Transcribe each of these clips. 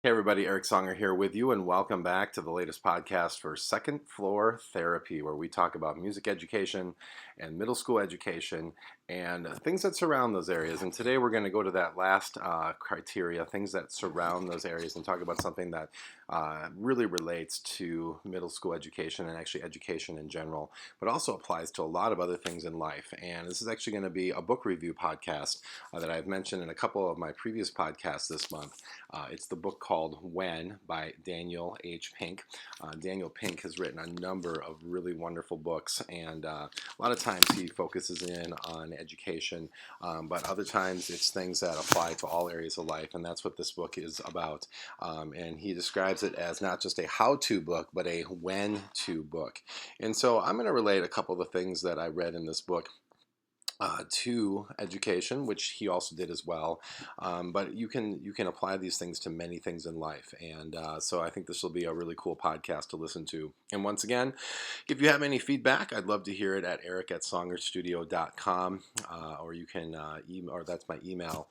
Hey everybody, Eric Songer here with you, and welcome back to the latest podcast for Second Floor Therapy, where we talk about music education and middle school education and things that surround those areas. And today we're going to go to that last criteria, things that surround those areas, and talk about something that really relates to middle school education and actually education in general, but also applies to a lot of other things in life. And this is actually going to be a book review podcast that I've mentioned in a couple of my previous podcasts this month. It's the book called When by Daniel H. Pink. Daniel Pink has written a number of really wonderful books, and a lot of times he focuses in on education, but other times it's things that apply to all areas of life, and that's what this book is about. And he describes it as not just a how-to book, but a when-to book. And so I'm going to relate a couple of the things that I read in this book to education, which he also did as well. But you can apply these things to many things in life, and so I think this will be a really cool podcast to listen to. And once again, if you have any feedback, I'd love to hear it at eric@songerstudio.com, or you can email, or that's my email.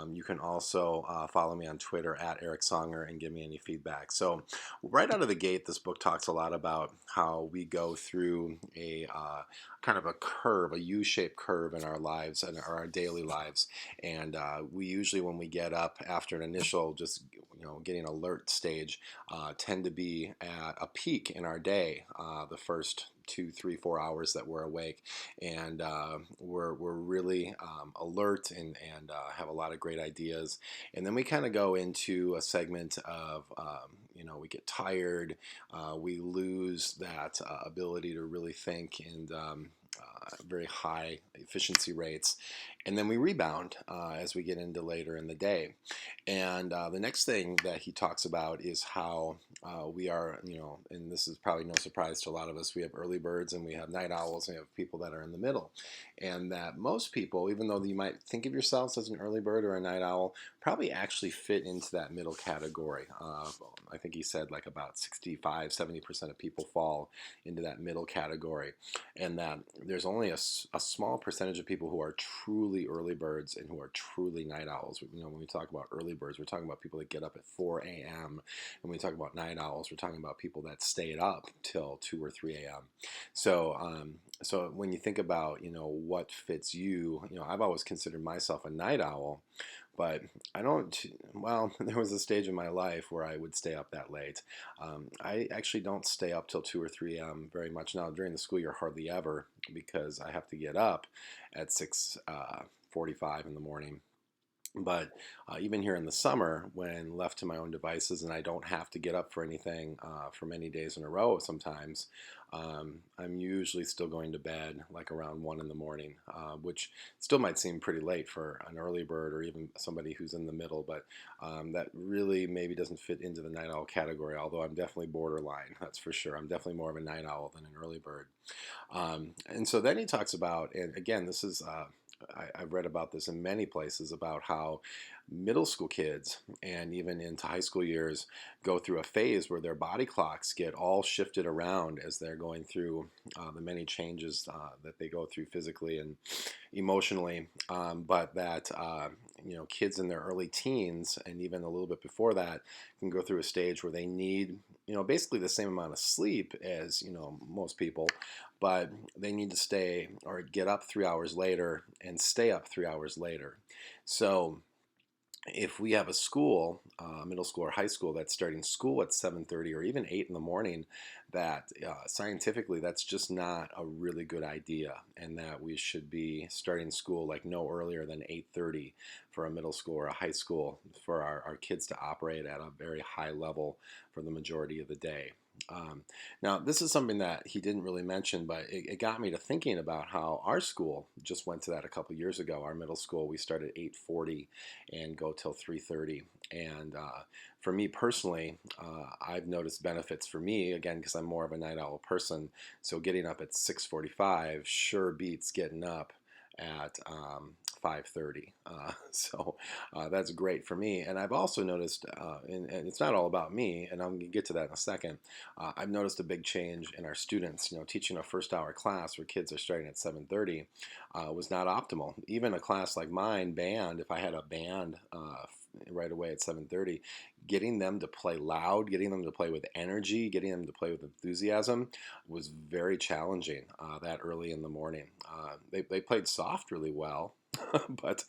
You can also follow me on Twitter at Eric Songer and give me any feedback. So right out of the gate, this book talks a lot about how we go through a kind of a curve, a U-shaped curve in our lives and our daily lives. And we usually, when we get up after an initial just getting alert stage, tend to be at a peak in our day, the first 2, 3, 4 hours that we're awake, and we're really alert and have a lot of great ideas. And then we kind of go into a segment of we get tired, we lose that ability to really think, and very high efficiency rates, and then we rebound as we get into later in the day. And the next thing that he talks about is how we are, and this is probably no surprise to a lot of us, we have early birds and we have night owls, and we have people that are in the middle. And that most people, even though you might think of yourselves as an early bird or a night owl, probably actually fit into that middle category. I think he said like about 65-70% of people fall into that middle category, and that there's only a small percentage of people who are truly early birds and who are truly night owls. When we talk about early birds, we're talking about people that get up at 4 a.m. And when we talk about night owls, we're talking about people that stayed up till 2 or 3 a.m. So when you think about what fits you, I've always considered myself a night owl, but I don't. Well, there was a stage in my life where I would stay up that late. I actually don't stay up till 2 or 3 a.m. very much now. During the school year, hardly ever, because I have to get up at 6:45 in the morning. But even here in the summer, when left to my own devices and I don't have to get up for anything for many days in a row sometimes, I'm usually still going to bed like around 1 in the morning, which still might seem pretty late for an early bird or even somebody who's in the middle, but that really maybe doesn't fit into the night owl category, although I'm definitely borderline, that's for sure. I'm definitely more of a night owl than an early bird. And so then he talks about, and again, this is I've read about this in many places, about how middle school kids and even into high school years go through a phase where their body clocks get all shifted around as they're going through the many changes that they go through physically and emotionally. But that kids in their early teens and even a little bit before that can go through a stage where they need basically the same amount of sleep as most people, but they need to stay or get up 3 hours later and stay up 3 hours later. So if we have a school, middle school or high school, that's starting school at 7:30 or even 8 in the morning, that scientifically that's just not a really good idea, and that we should be starting school like no earlier than 8:30 for a middle school or a high school, for our kids to operate at a very high level for the majority of the day. Now, this is something that he didn't really mention, but it got me to thinking about how our school just went to that a couple years ago. Our middle school, we started at 8:40 and go till 3:30. And for me personally, I've noticed benefits for me, again, because I'm more of a night owl person. So getting up at 6:45 sure beats getting up at 5:30. So that's great for me. And I've also noticed, and it's not all about me, and I'm going to get to that in a second. I've noticed a big change in our students. Teaching a first hour class where kids are starting at 7:30 was not optimal. Even a class like mine, band, if I had a band right away at 7:30. Getting them to play loud, getting them to play with energy, getting them to play with enthusiasm was very challenging that early in the morning. They played soft really well, but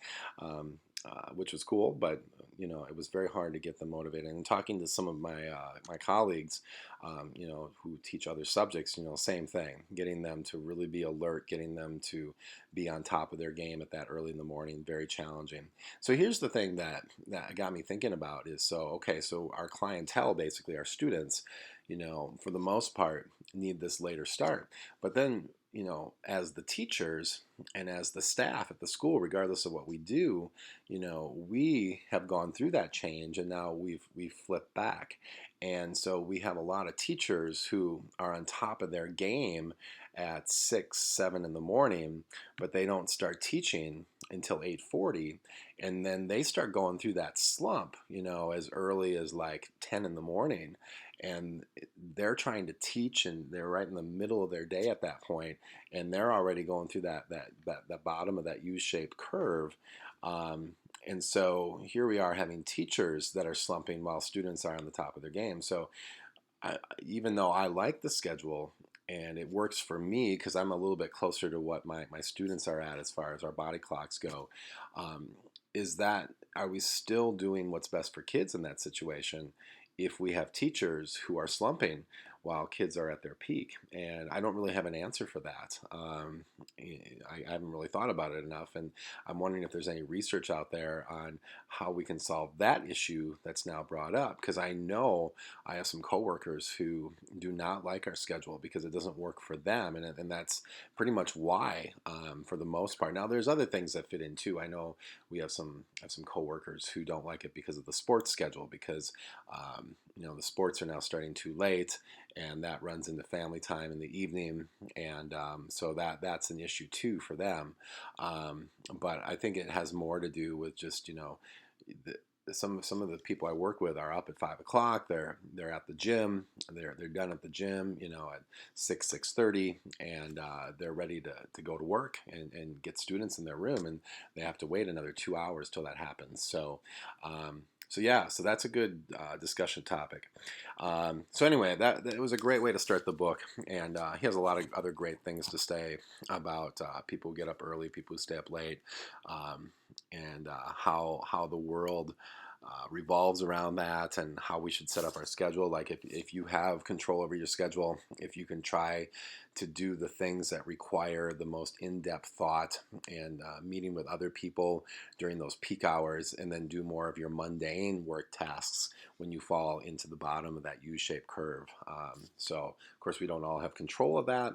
which was cool. But it was very hard to get them motivated. And talking to some of my colleagues, who teach other subjects, same thing. Getting them to really be alert, getting them to be on top of their game at that early in the morning, very challenging. So here's the thing that got me thinking about is, so our clientele, basically our students, for the most part, need this later start. But then, as the teachers and as the staff at the school, regardless of what we do, we have gone through that change, and now we've flipped back. And so we have a lot of teachers who are on top of their game at 6, 7 in the morning, but they don't start teaching until 8:40, and then they start going through that slump, as early as like 10 in the morning, and they're trying to teach, and they're right in the middle of their day at that point, and they're already going through that bottom of that U-shaped curve. And so here we are having teachers that are slumping while students are on the top of their game. So even though I like the schedule and it works for me because I'm a little bit closer to what my students are at as far as our body clocks go, um, are we still doing what's best for kids in that situation if we have teachers who are slumping while kids are at their peak? And I don't really have an answer for that. I haven't really thought about it enough, and I'm wondering if there's any research out there on how we can solve that issue that's now brought up, because I know I have some coworkers who do not like our schedule because it doesn't work for them, and that's pretty much why, for the most part. Now, there's other things that fit in too. I know we have some coworkers who don't like it because of the sports schedule, because the sports are now starting too late, and that runs into family time in the evening, and so that's an issue too for them. But I think it has more to do with just some of the people I work with are up at 5 o'clock. They're at the gym. They're done at the gym, at 6:30, and they're ready to go to work and get students in their room, and they have to wait another 2 hours till that happens. So yeah, so that's a good discussion topic. So anyway, that it was a great way to start the book, and he has a lot of other great things to say about people who get up early, people who stay up late, and how the world revolves around that, and how we should set up our schedule. Like if you have control over your schedule, if you can try to do the things that require the most in-depth thought and meeting with other people during those peak hours, and then do more of your mundane work tasks when you fall into the bottom of that U-shaped curve. So of course we don't all have control of that.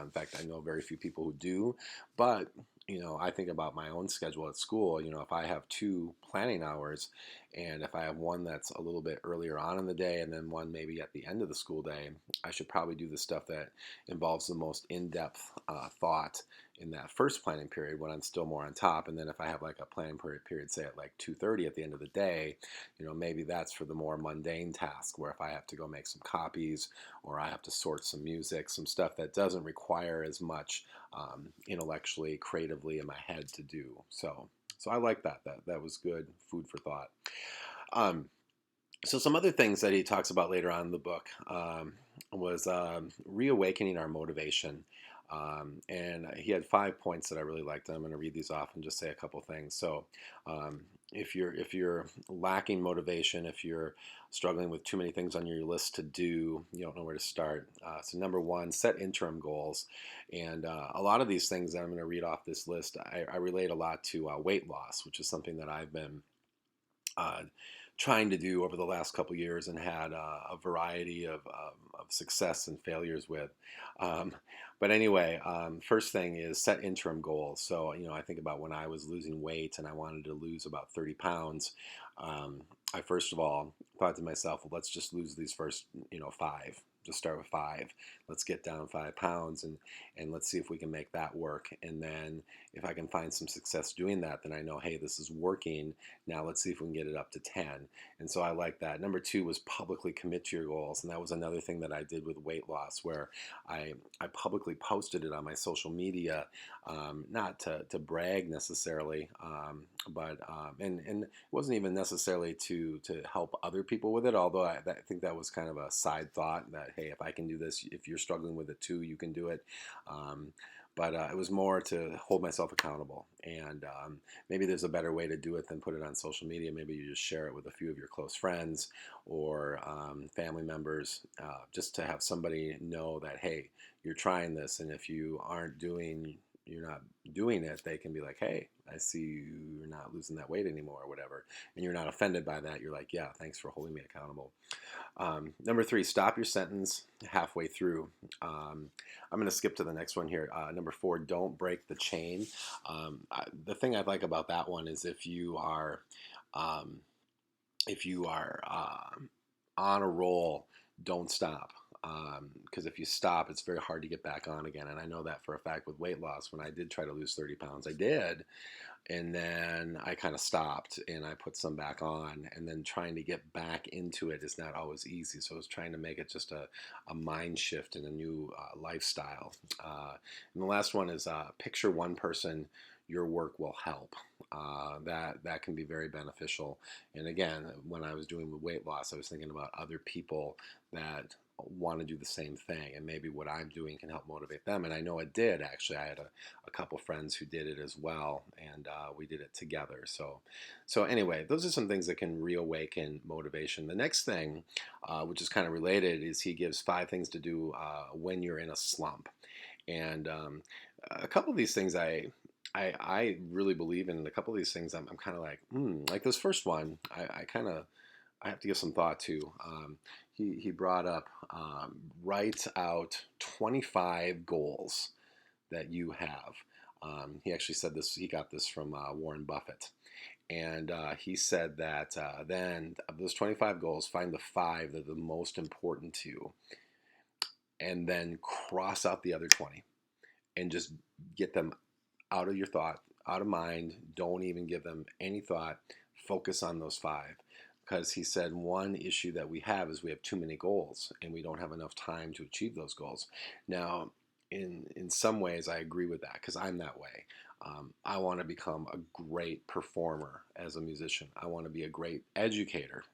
In fact, I know very few people who do, but I think about my own schedule at school. If I have two planning hours, and if I have one that's a little bit earlier on in the day and then one maybe at the end of the school day, I should probably do the stuff that involves the most in-depth thought in that first planning period when I'm still more on top. And then if I have like a planning period, say at like 2:30 at the end of the day, maybe that's for the more mundane task, where if I have to go make some copies, or I have to sort some music, some stuff that doesn't require as much intellectually, creatively in my head to do. So I like that. That was good food for thought. Um, so some other things that he talks about later on in the book was reawakening our motivation. And he had 5 points that I really liked. And I'm going to read these off and just say a couple things. So um, if you're lacking motivation, if you're struggling with too many things on your list to do, you don't know where to start. So number one, set interim goals. And a lot of these things that I'm going to read off this list, I relate a lot to weight loss, which is something that I've been uh, trying to do over the last couple years, and had a variety of success and failures with. Um, but anyway, first thing is set interim goals. So, I think about when I was losing weight and I wanted to lose about 30 pounds. I first of all thought to myself, well, let's just lose these first, five. just start with 5. Let's get down 5 pounds, and let's see if we can make that work. And then if I can find some success doing that, then I know, hey, this is working. Now let's see if we can get it up to 10. And so I like that. Number 2 was publicly commit to your goals. And that was another thing that I did with weight loss, where I publicly posted it on my social media, not to brag necessarily, and it wasn't even necessarily to help other people with it, although I think that was kind of a side thought that, hey, if I can do this, if you're struggling with it too, you can do it. But it was more to hold myself accountable. And maybe there's a better way to do it than put it on social media. Maybe you just share it with a few of your close friends or family members, just to have somebody know that, hey, you're trying this. And if you're not doing it, they can be like, hey, I see you're not losing that weight anymore or whatever. And you're not offended by that. You're like, yeah, thanks for holding me accountable. Number 3, stop your sentence halfway through. I'm going to skip to the next one here. Number 4, don't break the chain. The thing I like about that one is if you are on a roll, don't stop. Because if you stop, it's very hard to get back on again. And I know that for a fact with weight loss. When I did try to lose 30 pounds, I did. And then I kind of stopped and I put some back on. And then trying to get back into it is not always easy. So I was trying to make it just a mind shift and a new lifestyle. And the last one is picture one person your work will help. That can be very beneficial. And again, when I was doing the weight loss, I was thinking about other people that want to do the same thing, and maybe what I'm doing can help motivate them. And I know it did, actually. I had a couple friends who did it as well, and we did it together. So anyway, those are some things that can reawaken motivation. The next thing, which is kind of related, is he gives 5 things to do when you're in a slump. And a couple of these things I really believe in, and a couple of these things I'm kind of like this first one, I have to give some thought to. He brought up, write out 25 goals that you have. He actually said this, he got this from Warren Buffett. And he said that then of those 25 goals, find the 5 that are the most important to you, and then cross out the other 20 and just get them out of your thought, out of mind. Don't even give them any thought. Focus on those 5. Because he said one issue that we have is we have too many goals and we don't have enough time to achieve those goals. Now, in some ways, I agree with that because I'm that way. I want to become a great performer as a musician. I want to be a great educator.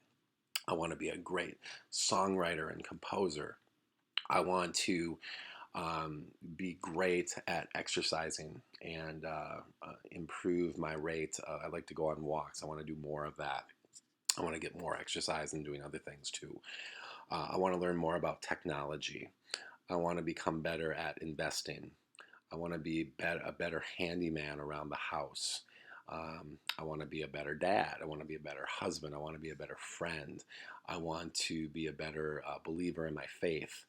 I want to be a great songwriter and composer. I want to be great at exercising and improve my rate. I like to go on walks. I want to do more of that. I want to get more exercise and doing other things too. I want to learn more about technology. I want to become better at investing. I want to be a better handyman around the house. I want to be a better dad. I want to be a better husband. I want to be a better friend. I want to be a better believer in my faith.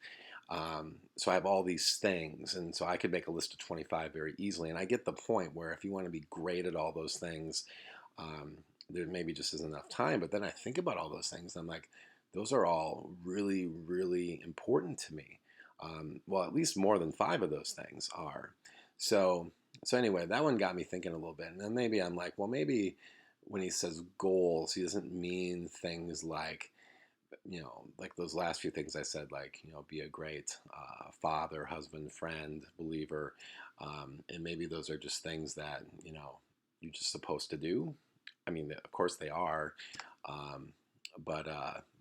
So I have all these things, and so I could make a list of 25 very easily. And I get the point where if you want to be great at all those things, there maybe just isn't enough time. But then I think about all those things, and I'm like, those are all really, really important to me. Well, at least more than 5 of those things are. So anyway, that one got me thinking a little bit. And then maybe I'm like, well, maybe when he says goals, he doesn't mean things like, like those last few things I said, like, be a great father, husband, friend, believer. And maybe those are just things that, you're just supposed to do. I mean, of course they are. But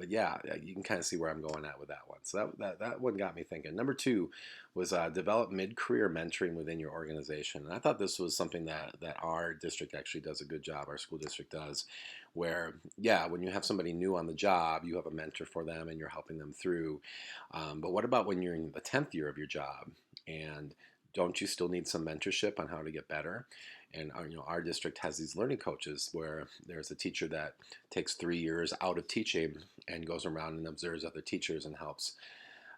yeah, you can kind of see where I'm going at with that one. So that one got me thinking. Number 2 was develop mid-career mentoring within your organization. And I thought this was something that our district actually does a good job, our school district does, where, yeah, when you have somebody new on the job, you have a mentor for them and you're helping them through. But what about when you're in the 10th year of your job? And don't you still need some mentorship on how to get better? And our district has these learning coaches where there's a teacher that takes 3 years out of teaching and goes around and observes other teachers and helps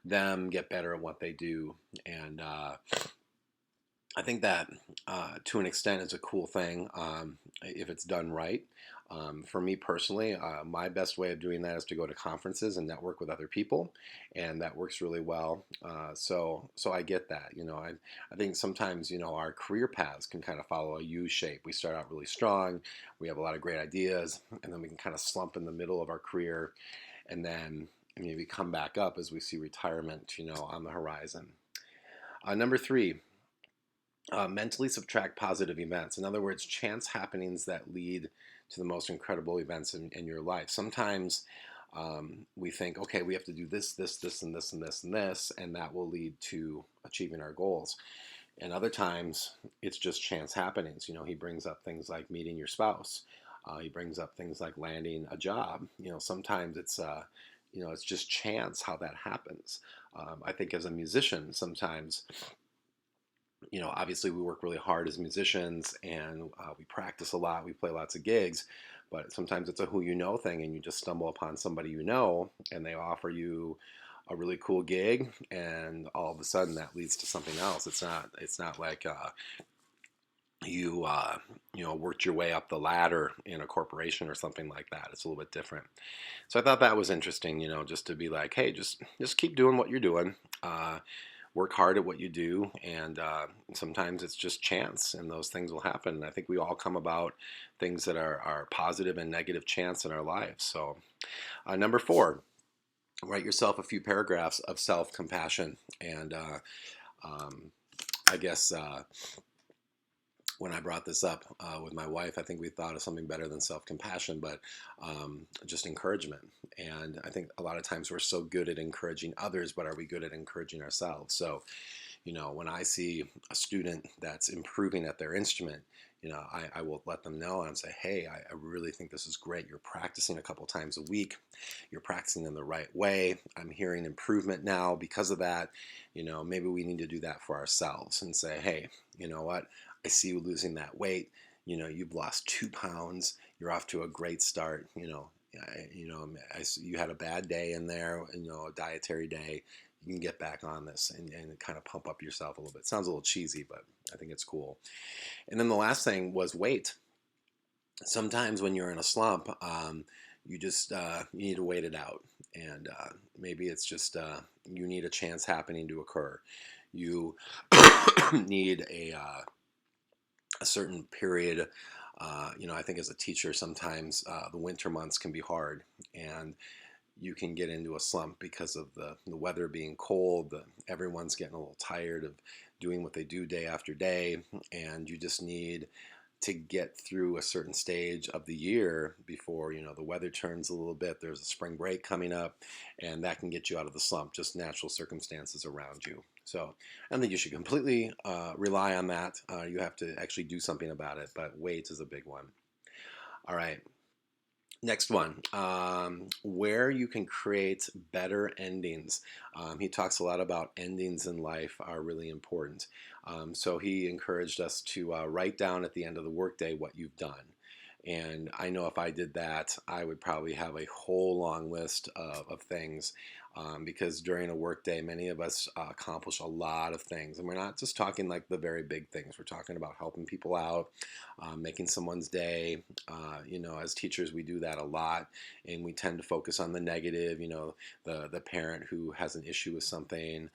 them get better at what they do. And I think that to an extent is a cool thing if it's done right. For me personally, my best way of doing that is to go to conferences and network with other people, and that works really well. So I get that. I think sometimes our career paths can kind of follow a U shape. We start out really strong, we have a lot of great ideas, and then we can kind of slump in the middle of our career, and then maybe come back up as we see retirement, on the horizon. Number three, mentally subtract positive events. In other words, chance happenings that lead to the most incredible events in your life. Sometimes we think, okay, we have to do this, this, and this, and this, and this, and that will lead to achieving our goals. And other times, it's just chance happenings. He brings up things like meeting your spouse. He brings up things like landing a job. Sometimes it's just chance how that happens. I think as a musician, sometimes obviously we work really hard as musicians, and we practice a lot, we play lots of gigs, but sometimes it's a who you know thing, and you just stumble upon somebody and they offer you a really cool gig, and all of a sudden that leads to something else. It's not like you worked your way up the ladder in a corporation or something like that. It's a little bit different. So I thought that was interesting, just to be like, hey, just keep doing what you're doing. Work hard at what you do, and sometimes it's just chance, and those things will happen. And I think we all come about things that are positive and negative chance in our lives. So, number four, write yourself a few paragraphs of self-compassion. And um, I guess when I brought this up with my wife, I think we thought of something better than self-compassion, but just encouragement. And I think a lot of times we're so good at encouraging others, but are we good at encouraging ourselves? So, when I see a student that's improving at their instrument, I will let them know and say, hey, I really think this is great. You're practicing a couple times a week. You're practicing in the right way. I'm hearing improvement now because of that. Maybe we need to do that for ourselves and say, hey, you know what? I see you losing that weight. You've lost 2 pounds. You're off to a great start. You had a bad day in there, a dietary day. You can get back on this and kind of pump up yourself a little bit. Sounds a little cheesy, but I think it's cool. And then the last thing was wait. Sometimes when you're in a slump, you need to wait it out, and maybe it's just you need a chance happening to occur. You need a certain period. I think as a teacher, sometimes the winter months can be hard, and you can get into a slump because of the weather being cold. Everyone's getting a little tired of doing what they do day after day, and you just need to get through a certain stage of the year before the weather turns a little bit. There's a spring break coming up, and that can get you out of the slump, just natural circumstances around you. So I don't think you should completely rely on that. You have to actually do something about it, but wait is a big one. All right. Next one, where you can create better endings. He talks a lot about endings in life are really important. So he encouraged us to write down at the end of the workday what you've done. And I know if I did that, I would probably have a whole long list of things, because during a workday, many of us accomplish a lot of things. And we're not just talking like the very big things. We're talking about helping people out, making someone's day. As teachers, we do that a lot, and we tend to focus on the negative, the parent who has an issue with something,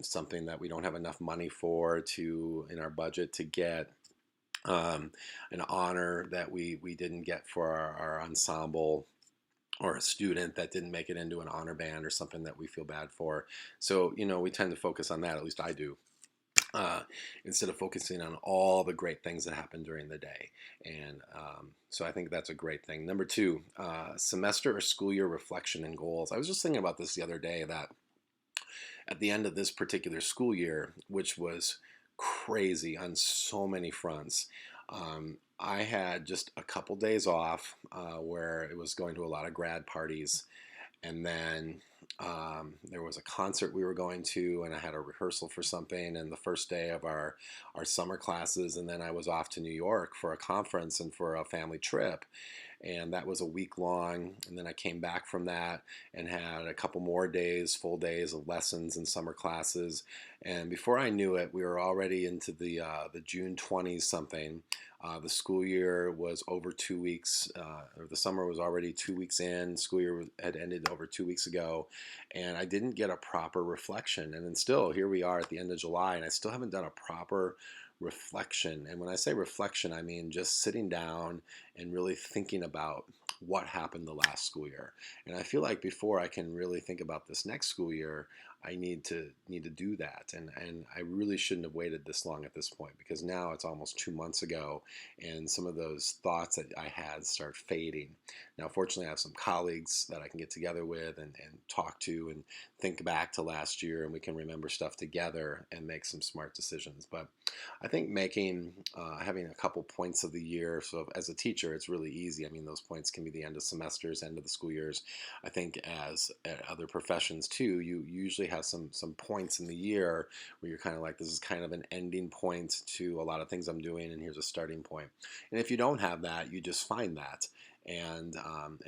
something that we don't have enough money in our budget to get. An honor that we didn't get for our ensemble, or a student that didn't make it into an honor band, or something that we feel bad for. So, we tend to focus on that, at least I do, instead of focusing on all the great things that happen during the day. And so I think that's a great thing. Number two, semester or school year reflection and goals. I was just thinking about this the other day, that at the end of this particular school year, which was crazy on so many fronts, I had just a couple days off where it was going to a lot of grad parties. And then there was a concert we were going to, and I had a rehearsal for something, and the first day of our summer classes. And then I was off to New York for a conference and for a family trip. and that was a week long. And then I came back from that and had a couple more days, full days of lessons and summer classes. And before I knew it, we were already into the June 20s something. The school year was over 2 weeks, or the summer was already 2 weeks in. School year had ended over 2 weeks ago, and I didn't get a proper reflection. And then still, here we are at the end of July, and I still haven't done a proper reflection. And when I say reflection, I mean just sitting down and really thinking about what happened the last school year. And I feel like before I can really think about this next school year, I need to do that. And I really shouldn't have waited this long at this point, because now it's almost 2 months ago, and some of those thoughts that I had start fading. Now, fortunately, I have some colleagues that I can get together with and talk to and think back to last year, and we can remember stuff together and make some smart decisions. But I think having a couple points of the year, so as a teacher, it's really easy. I mean, those points can be the end of semesters, end of the school years. I think as other professions too, you usually have some points in the year where you're kind of like, this is kind of an ending point to a lot of things I'm doing, and here's a starting point. And if you don't have that, you just find that. And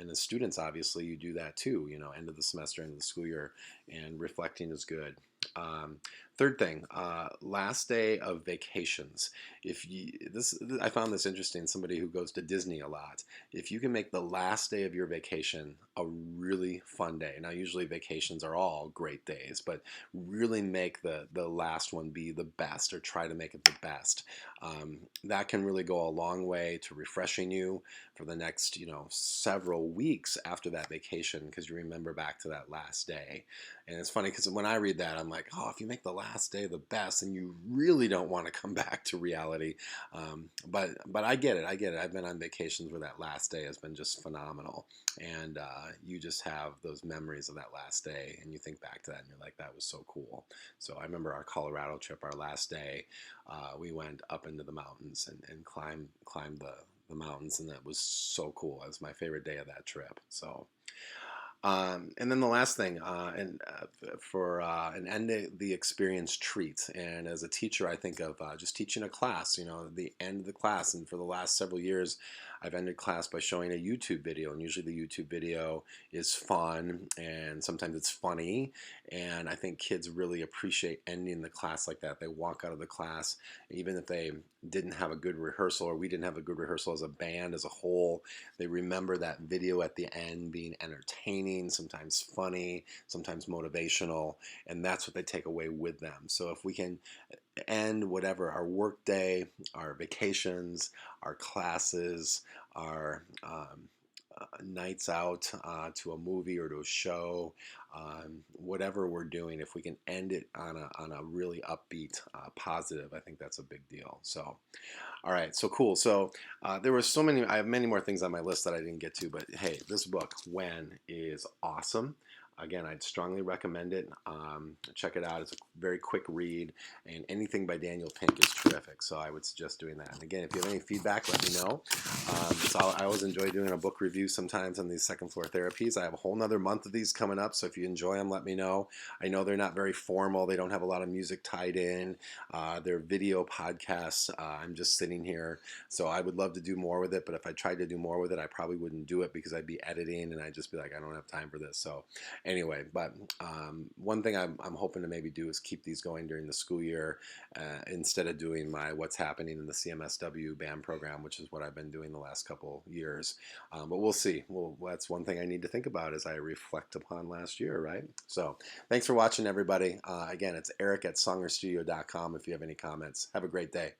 as students, obviously, you do that too. End of the semester, end of the school year, and reflecting is good. Um, Third thing, last day of vacations. If you this, I found this interesting. Somebody who goes to Disney a lot. If you can make the last day of your vacation a really fun day. Now, usually vacations are all great days, but really make the last one be the best, or try to make it the best. That can really go a long way to refreshing you for the next, several weeks after that vacation, because you remember back to that last day. And it's funny because when I read that, I'm like, oh, if you make the last day the best, and you really don't want to come back to reality. But I get it. I get it. I've been on vacations where that last day has been just phenomenal, and you just have those memories of that last day, and you think back to that, and you're like, that was so cool. So I remember our Colorado trip, our last day. We went up into the mountains and climbed the mountains, and that was so cool. It was my favorite day of that trip. So. And then the last thing, for an end of the experience treat. And as a teacher, I think of just teaching a class, the end of the class. And for the last several years, I've ended class by showing a YouTube video. And usually the YouTube video is fun, and sometimes it's funny. And I think kids really appreciate ending the class like that. They walk out of the class, even if they didn't have a good rehearsal, or we didn't have a good rehearsal as a band as a whole, they remember that video at the end being entertaining, sometimes funny, sometimes motivational, and that's what they take away with them. So if we can end whatever our work day, our vacations, our classes, our nights out to a movie or to a show, whatever we're doing, if we can end it on a really upbeat, positive, I think that's a big deal. So, all right, so cool. So there were so many. I have many more things on my list that I didn't get to, but hey, this book, When, is awesome. Again, I'd strongly recommend it. Check it out. It's a very quick read, and anything by Daniel Pink is terrific, so I would suggest doing that. And again, if you have any feedback, let me know. I always enjoy doing a book review sometimes on these second floor therapies. I have a whole nother month of these coming up, so if you enjoy them, let me know. I know they're not very formal. They don't have a lot of music tied in. They're video podcasts. I'm just sitting here, so I would love to do more with it, but if I tried to do more with it, I probably wouldn't do it, because I'd be editing, and I'd just be like, I don't have time for this. So anyway, but one thing I'm hoping to maybe do is keep these going during the school year, instead of doing my What's Happening in the CMSW BAM program, which is what I've been doing the last couple years. But we'll see. Well, that's one thing I need to think about as I reflect upon last year, right? So thanks for watching, everybody. Again, it's Eric at songerstudio.com if you have any comments. Have a great day.